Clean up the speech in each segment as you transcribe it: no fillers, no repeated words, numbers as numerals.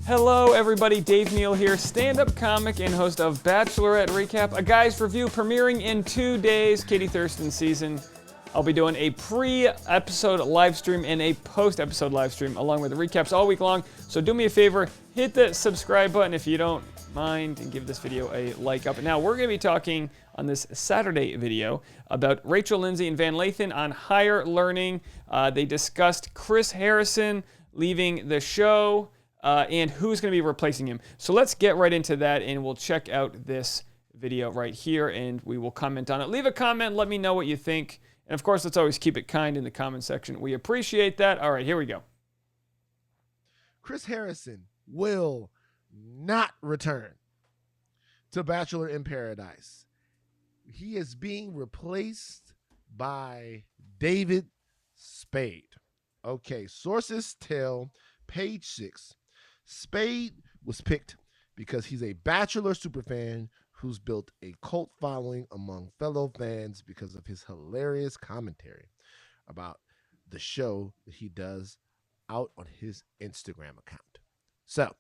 Hello everybody, Dave Neal here, stand-up comic and host of Bachelorette Recap, a guy's review premiering in 2 days, Katie Thurston season. I'll be doing a pre-episode live stream and a post-episode live stream along with the recaps all week long. So do me a favor, hit the subscribe button if you don't mind and give this video a like up. Now we're going to be talking on this Saturday video about Rachel, Lindsay, and Van Lathan on Higher Learning. They discussed Chris Harrison leaving the show. And who's going to be replacing him. So let's get right into that, and we'll check out this video right here, and we will comment on it. Leave a comment, let me know what you think. And of course, let's always keep it kind in the comment section. We appreciate that. All right, here we go. Chris Harrison will not return to Bachelor in Paradise. He is being replaced by David Spade. Okay, sources tell Page 6. Spade was picked because he's a Bachelor superfan who's built a cult following among fellow fans because of his hilarious commentary about the show that he does out on his Instagram account. So,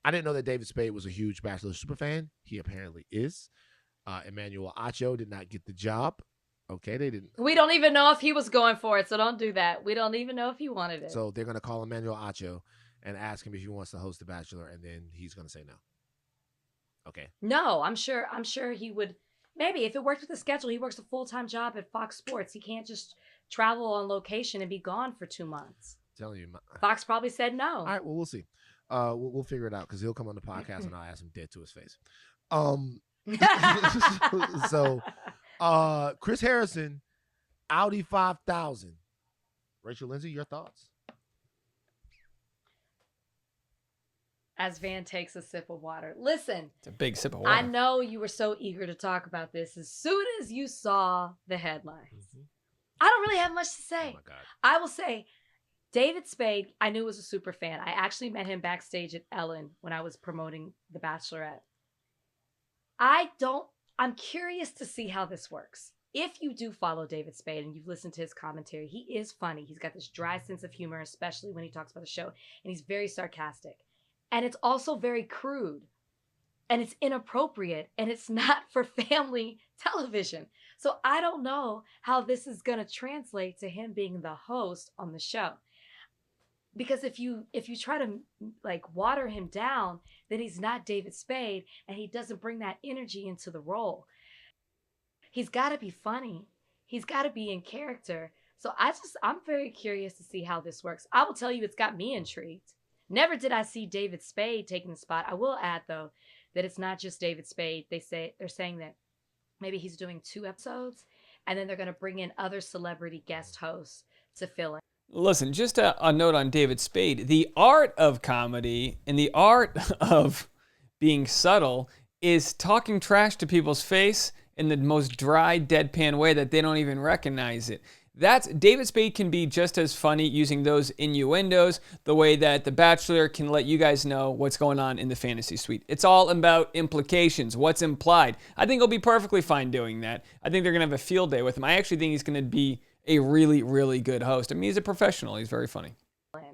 I didn't know that David Spade was a huge Bachelor superfan. He apparently is. Emmanuel Acho did not get the job. Okay, they didn't. We don't even know if he was going for it, so don't do that. We don't even know if he wanted it. So they're going to call Emmanuel Acho and ask him if he wants to host The Bachelor, and then he's going to say no. Okay. No, I'm sure he would. Maybe if it worked with the schedule, he works a full-time job at Fox Sports. He can't just travel on location and be gone for 2 months. I'm telling you. Fox probably said no. All right, well, we'll see. We'll figure it out because he'll come on the podcast and I'll ask him dead to his face. So Chris Harrison, Audi 5000. Rachel, Lindsay, your thoughts? As Van takes a sip of water. Listen. It's a big sip of water. I know you were so eager to talk about this as soon as you saw the headlines. Mm-hmm. I don't really have much to say. Oh my God. I will say, David Spade, I knew was a super fan. I actually met him backstage at Ellen when I was promoting The Bachelorette. I'm curious to see how this works. If you do follow David Spade and you've listened to his commentary, he is funny. He's got this dry sense of humor, especially when he talks about the show. And he's very sarcastic. And it's also very crude. And it's inappropriate. And it's not for family television. So I don't know how this is going to translate to him being the host on the show. Because if you try to water him down, then he's not David Spade and he doesn't bring that energy into the role. He's got to be funny. He's got to be in character. So I'm very curious to see how this works. I will tell you, it's got me intrigued. Never did I see David Spade taking the spot. I will add though that it's not just David Spade. They're saying that maybe he's doing 2 episodes and then they're going to bring in other celebrity guest hosts to fill in. Listen, just a note on David Spade. The art of comedy and the art of being subtle is talking trash to people's face in the most dry, deadpan way that they don't even recognize it. David Spade can be just as funny using those innuendos, the way that The Bachelor can let you guys know what's going on in the fantasy suite. It's all about implications, what's implied. I think he'll be perfectly fine doing that. I think they're going to have a field day with him. I actually think he's going to be a really, really good host. I mean, he's a professional. He's very funny.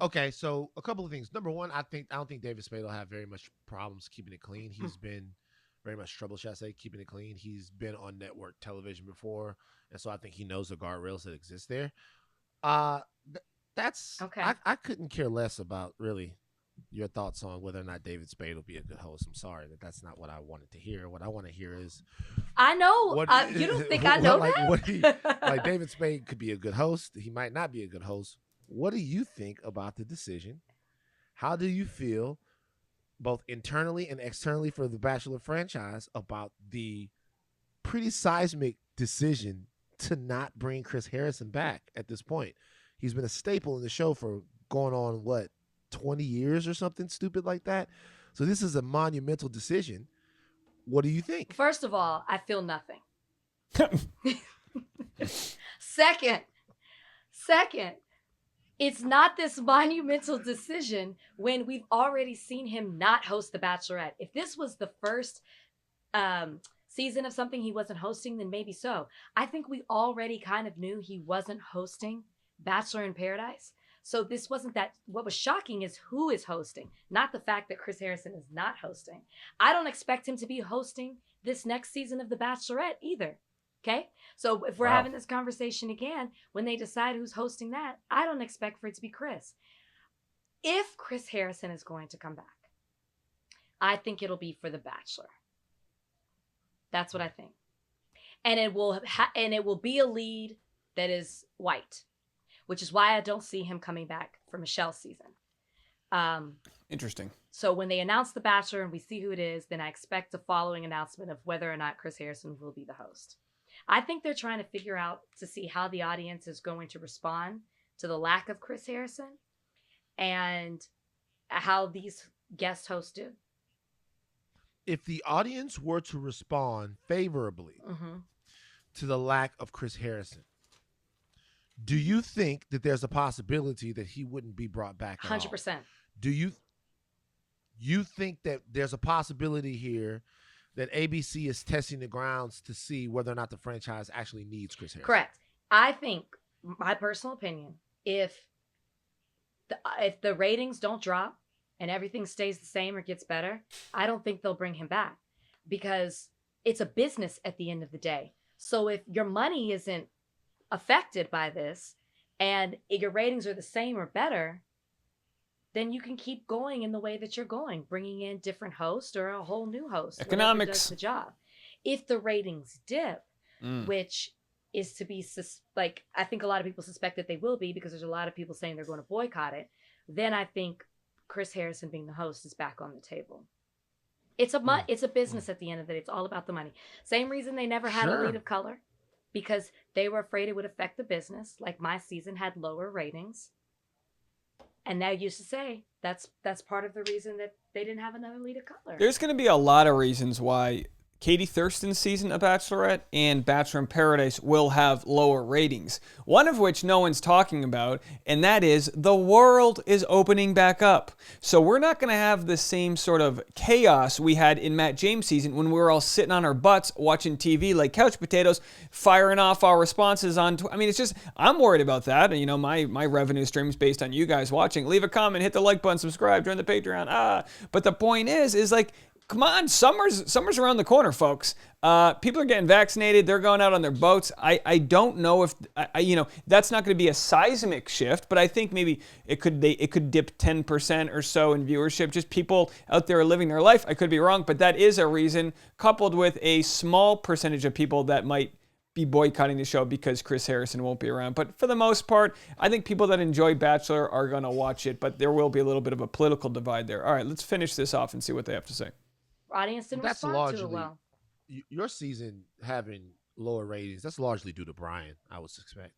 Okay, so a couple of things. Number one, I don't think David Spade will have very much problems keeping it clean. He's been very much trouble, shall I say, keeping it clean. He's been on network television before, and so I think he knows the guardrails that exist there. That's okay. I couldn't care less about really your thoughts on whether or not David Spade will be a good host. I'm sorry that's not what I wanted to hear. What I want to hear is, I know you don't think I know that. David Spade could be a good host. He might not be a good host. What do you think about the decision? How do you feel, both internally and externally for the Bachelor franchise, about the pretty seismic decision to not bring Chris Harrison back at this point? He's been a staple in the show for going on, 20 years or something stupid like that. So this is a monumental decision. What do you think? First of all, I feel nothing. Second, it's not this monumental decision when we've already seen him not host The Bachelorette. If this was the first season of something he wasn't hosting, then maybe so. I think we already kind of knew he wasn't hosting Bachelor in Paradise. So this wasn't that. What was shocking is who is hosting, not the fact that Chris Harrison is not hosting. I don't expect him to be hosting this next season of The Bachelorette either. Okay? So if we're having this conversation again, when they decide who's hosting that, I don't expect for it to be Chris. If Chris Harrison is going to come back, I think it'll be for The Bachelor. That's what I think. And it will be a lead that is white, which is why I don't see him coming back for Michelle's season. Interesting. So when they announce The Bachelor and we see who it is, then I expect a following announcement of whether or not Chris Harrison will be the host. I think they're trying to figure out to see how the audience is going to respond to the lack of Chris Harrison and how these guest hosts do. If the audience were to respond favorably to the lack of Chris Harrison, do you think that there's a possibility that he wouldn't be brought back at 100%. all? Do you think that there's a possibility here that ABC is testing the grounds to see whether or not the franchise actually needs Chris Harrison? Correct. I think, my personal opinion, if the ratings don't drop and everything stays the same or gets better, I don't think they'll bring him back because it's a business at the end of the day. So if your money isn't affected by this and your ratings are the same or better, then you can keep going in the way that you're going, bringing in different hosts or a whole new host. Economics. Does the job. If the ratings dip, which is to be I think a lot of people suspect that they will be because there's a lot of people saying they're going to boycott it, then I think Chris Harrison being the host is back on the table. It's a business at the end of the day. It's all about the money. Same reason they never had a lead of color, because they were afraid it would affect the business. Like my season had lower ratings. And they used to say that's part of the reason that they didn't have another lead of color. There's going to be a lot of reasons why Katie Thurston's season of Bachelorette and Bachelor in Paradise will have lower ratings. One of which no one's talking about, and that is the world is opening back up. So we're not going to have the same sort of chaos we had in Matt James' season when we were all sitting on our butts watching TV like couch potatoes, firing off our responses on it's just, I'm worried about that. And my revenue stream is based on you guys watching. Leave a comment, hit the like button, subscribe, join the Patreon. But the point is like, come on, summer's around the corner, folks. People are getting vaccinated. They're going out on their boats. I don't know if that's not going to be a seismic shift, but I think maybe it could dip 10% or so in viewership. Just people out there living their life. I could be wrong, but that is a reason, coupled with a small percentage of people that might be boycotting the show because Chris Harrison won't be around. But for the most part, I think people that enjoy Bachelor are going to watch it, but there will be a little bit of a political divide there. All right, let's finish this off and see what they have to say. Audience didn't respond to it well. Your season having lower ratings, that's largely due to Brian, I would suspect.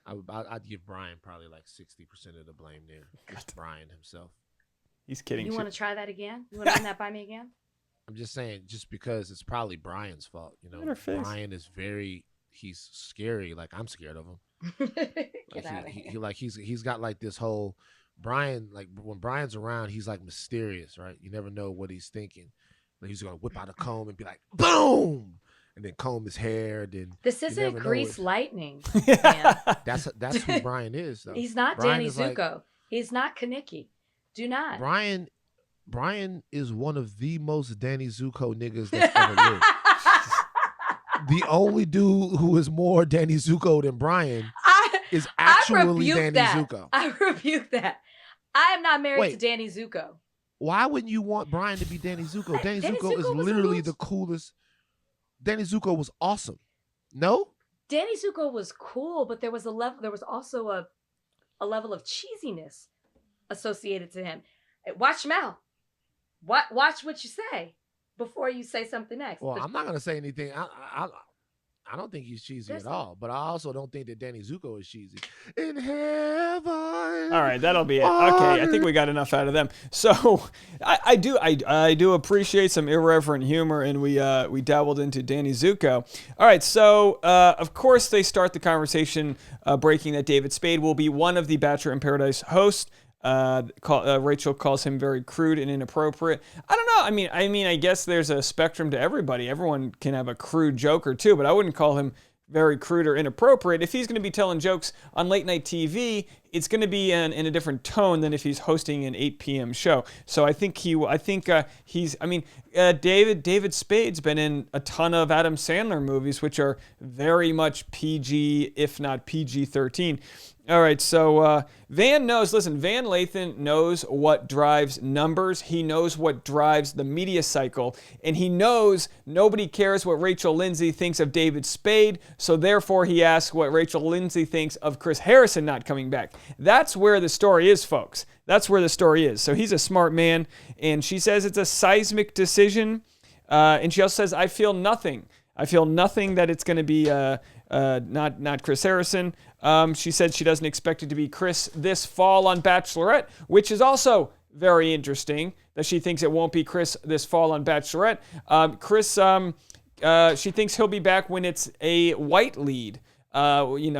I'd give Brian probably like 60% of the blame there. Just Brian himself. He's kidding. You want to try that again? You want to run that by me again? I'm just saying, just because it's probably Brian's fault. Brian is he's scary. Like, I'm scared of him. Get out of here. He's got like this whole Brian, like when Brian's around, he's like mysterious, right? You never know what he's thinking. Like he's gonna whip out a comb and be like, boom, and then comb his hair. Then this isn't Grease Lightning. That's who Brian is, though. He's not Brian Danny Zuko. He's not Kaneki. Do not. Brian is one of the most Danny Zuko niggas that's ever lived. The only dude who is more Danny Zuko than Brian is actually Danny Zuko. I rebuke that. I am not married to Danny Zuko. Why wouldn't you want Brian to be Danny Zuko? Danny Zuko is literally the coolest. Danny Zuko was awesome. No? Danny Zuko was cool, but there was also a level of cheesiness associated to him. Watch your mouth. Watch what you say before you say something next. Well, I'm not going to say anything. I don't think he's cheesy at all, but I also don't think that Danny Zuko is cheesy. In heaven. All right, that'll be it. Okay, I think we got enough out of them. So I do appreciate some irreverent humor, and we dabbled into Danny Zuko. All right, so of course they start the conversation breaking that David Spade will be one of the Bachelor in Paradise hosts. Rachel calls him very crude and inappropriate. I don't know. I mean, I guess there's a spectrum to everybody. Everyone can have a crude joke or two, but I wouldn't call him very crude or inappropriate. If he's going to be telling jokes on late night TV, it's going to be in a different tone than if he's hosting an 8 p.m. show. So I think David Spade's been in a ton of Adam Sandler movies, which are very much PG, if not PG-13. All right, so Van Lathan knows what drives numbers. He knows what drives the media cycle. And he knows nobody cares what Rachel Lindsay thinks of David Spade. So therefore, he asks what Rachel Lindsay thinks of Chris Harrison not coming back. That's where the story is, folks. That's where the story is. So he's a smart man. And she says it's a seismic decision. And she also says, I feel nothing. I feel nothing that it's going to be not Chris Harrison. She said she doesn't expect it to be Chris this fall on Bachelorette, which is also very interesting that she thinks it won't be Chris this fall on Bachelorette. She thinks he'll be back when it's a white lead, and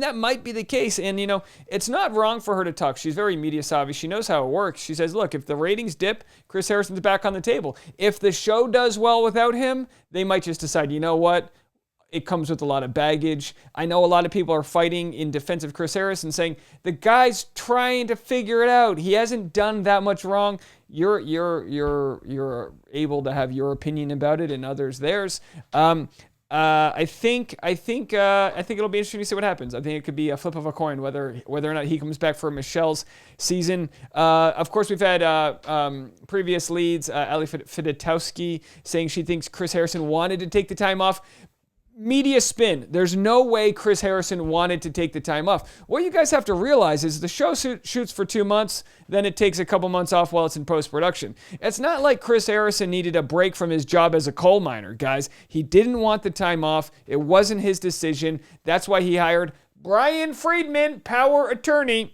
that might be the case. And, it's not wrong for her to talk. She's very media savvy. She knows how it works. She says, look, if the ratings dip, Chris Harrison's back on the table. If the show does well without him, they might just decide, you know what? It comes with a lot of baggage. I know a lot of people are fighting in defense of Chris Harrison, saying the guy's trying to figure it out. He hasn't done that much wrong. You're able to have your opinion about it and others theirs. I think it'll be interesting to see what happens. I think it could be a flip of a coin whether or not he comes back for Michelle's season. Of course, we've had previous leads. Ali Fidotowski saying she thinks Chris Harrison wanted to take the time off. Media spin. There's no way Chris Harrison wanted to take the time off. What you guys have to realize is the show shoots for 2 months, then it takes a couple months off while it's in post-production. It's not like Chris Harrison needed a break from his job as a coal miner, guys. He didn't want the time off. It wasn't his decision. That's why he hired Brian Friedman, power attorney.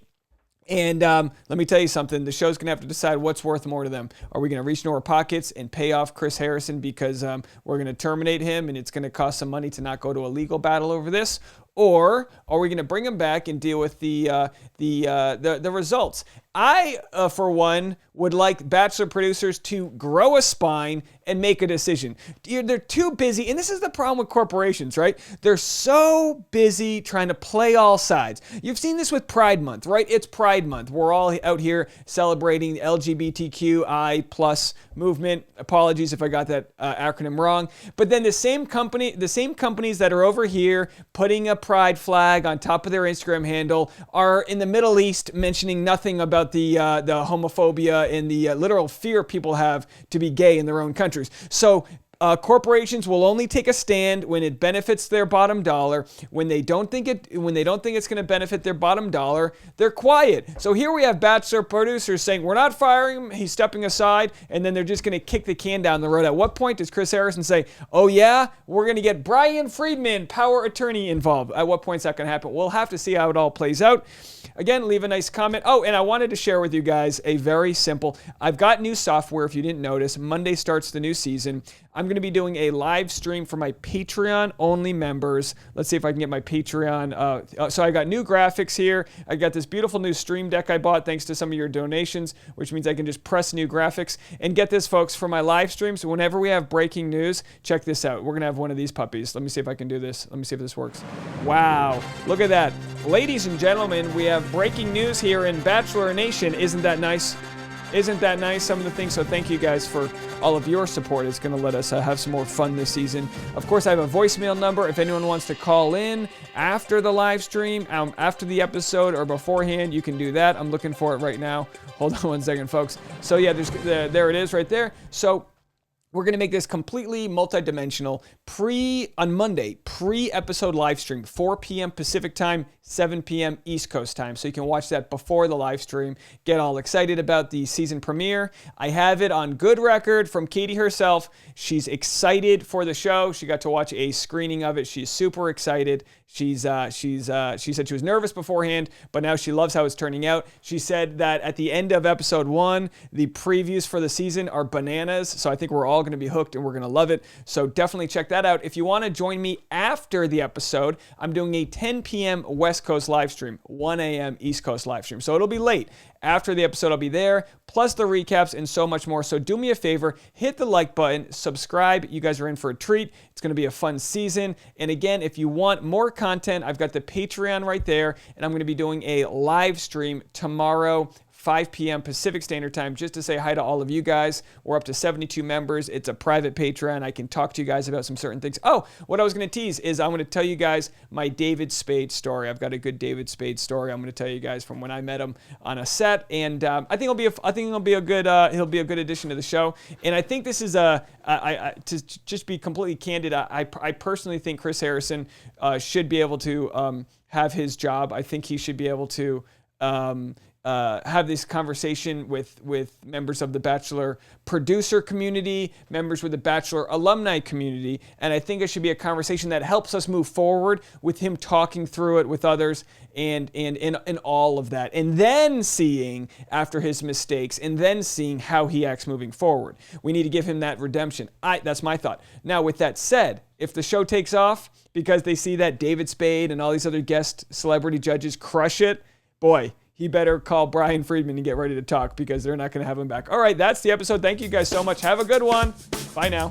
And let me tell you something. The show's going to have to decide what's worth more to them. Are we going to reach into our pockets and pay off Chris Harrison because we're going to terminate him and it's going to cost some money to not go to a legal battle over this? Or are we going to bring him back and deal with the results? I, for one, would like Bachelor producers to grow a spine and make a decision. They're too busy, and this is the problem with corporations, right? They're so busy trying to play all sides. You've seen this with Pride Month, right? It's Pride Month. We're all out here celebrating the LGBTQI plus movement. Apologies if I got that acronym wrong. But then the same companies that are over here putting a pride flag on top of their Instagram handle are in the Middle East mentioning nothing about the homophobia and the literal fear people have to be gay in their own countries. So corporations will only take a stand when it benefits their bottom dollar. When they don't think it's going to benefit their bottom dollar, they're quiet. So here we have Bachelor producers saying, we're not firing him, he's stepping aside, and then they're just going to kick the can down the road. At what point does Chris Harrison say, oh yeah, we're going to get Brian Friedman, power attorney, involved? At what point is that going to happen? We'll have to see how it all plays out. Again, leave a nice comment. Oh, and I wanted to share with you guys a very simple, I've got new software if you didn't notice. Monday starts the new season. I'm going to be doing a live stream for my Patreon-only members. Let's see if I can get my Patreon. So I got new graphics here. I got this beautiful new stream deck I bought thanks to some of your donations, which means I can just press new graphics. And get this, folks, for my live streams, whenever we have breaking news, check this out. We're going to have one of these puppies. Let me see if I can do this. Let me see if this works. Wow. Look at that. Ladies and gentlemen, we have breaking news here in Bachelor Nation. Isn't that nice? Isn't that nice? Some of the things. So thank you guys for all of your support. It's going to let us have some more fun this season. Of course, I have a voicemail number. If anyone wants to call in after the live stream, after the episode, or beforehand, you can do that. I'm looking for it right now. Hold on one second, folks. So yeah, there it is right there. So we're going to make this completely multi-dimensional on Monday, pre-episode live stream, 4 p.m. Pacific time, 7 p.m. East Coast time. So you can watch that before the live stream. Get all excited about the season premiere. I have it on good record from Katie herself. She's excited for the show. She got to watch a screening of it. She's super excited. She said she was nervous beforehand, but now she loves how it's turning out. She said that at the end of episode 1, the previews for the season are bananas. So I think we're all all going to be hooked and we're going to love it. So definitely check that out. If you want to join me after the episode, I'm doing a 10 p.m. West Coast live stream, 1 a.m. East Coast live stream. So it'll be late. After the episode, I'll be there, plus the recaps and so much more. So do me a favor, hit the like button, subscribe. You guys are in for a treat. It's going to be a fun season. And again, if you want more content, I've got the Patreon right there, and I'm going to be doing a live stream tomorrow, 5 p.m. Pacific Standard Time, just to say hi to all of you guys. We're up to 72 members. It's a private Patreon. I can talk to you guys about some certain things. Oh, what I was going to tease is I'm going to tell you guys my David Spade story. I've got a good David Spade story. I'm going to tell you guys from when I met him on a set, and I think he'll be a good addition to the show. And I think this is to just be completely candid. I personally think Chris Harrison should be able to have his job. I think he should be able to have this conversation with members of the Bachelor producer community, members with the Bachelor alumni community, and I think it should be a conversation that helps us move forward with him talking through it with others and all of that, and then seeing after his mistakes, and then seeing how he acts moving forward. We need to give him that redemption. That's my thought. Now, with that said, if the show takes off because they see that David Spade and all these other guest celebrity judges crush it, boy, he better call Brian Friedman and get ready to talk, because they're not going to have him back. All right, that's the episode. Thank you guys so much. Have a good one. Bye now.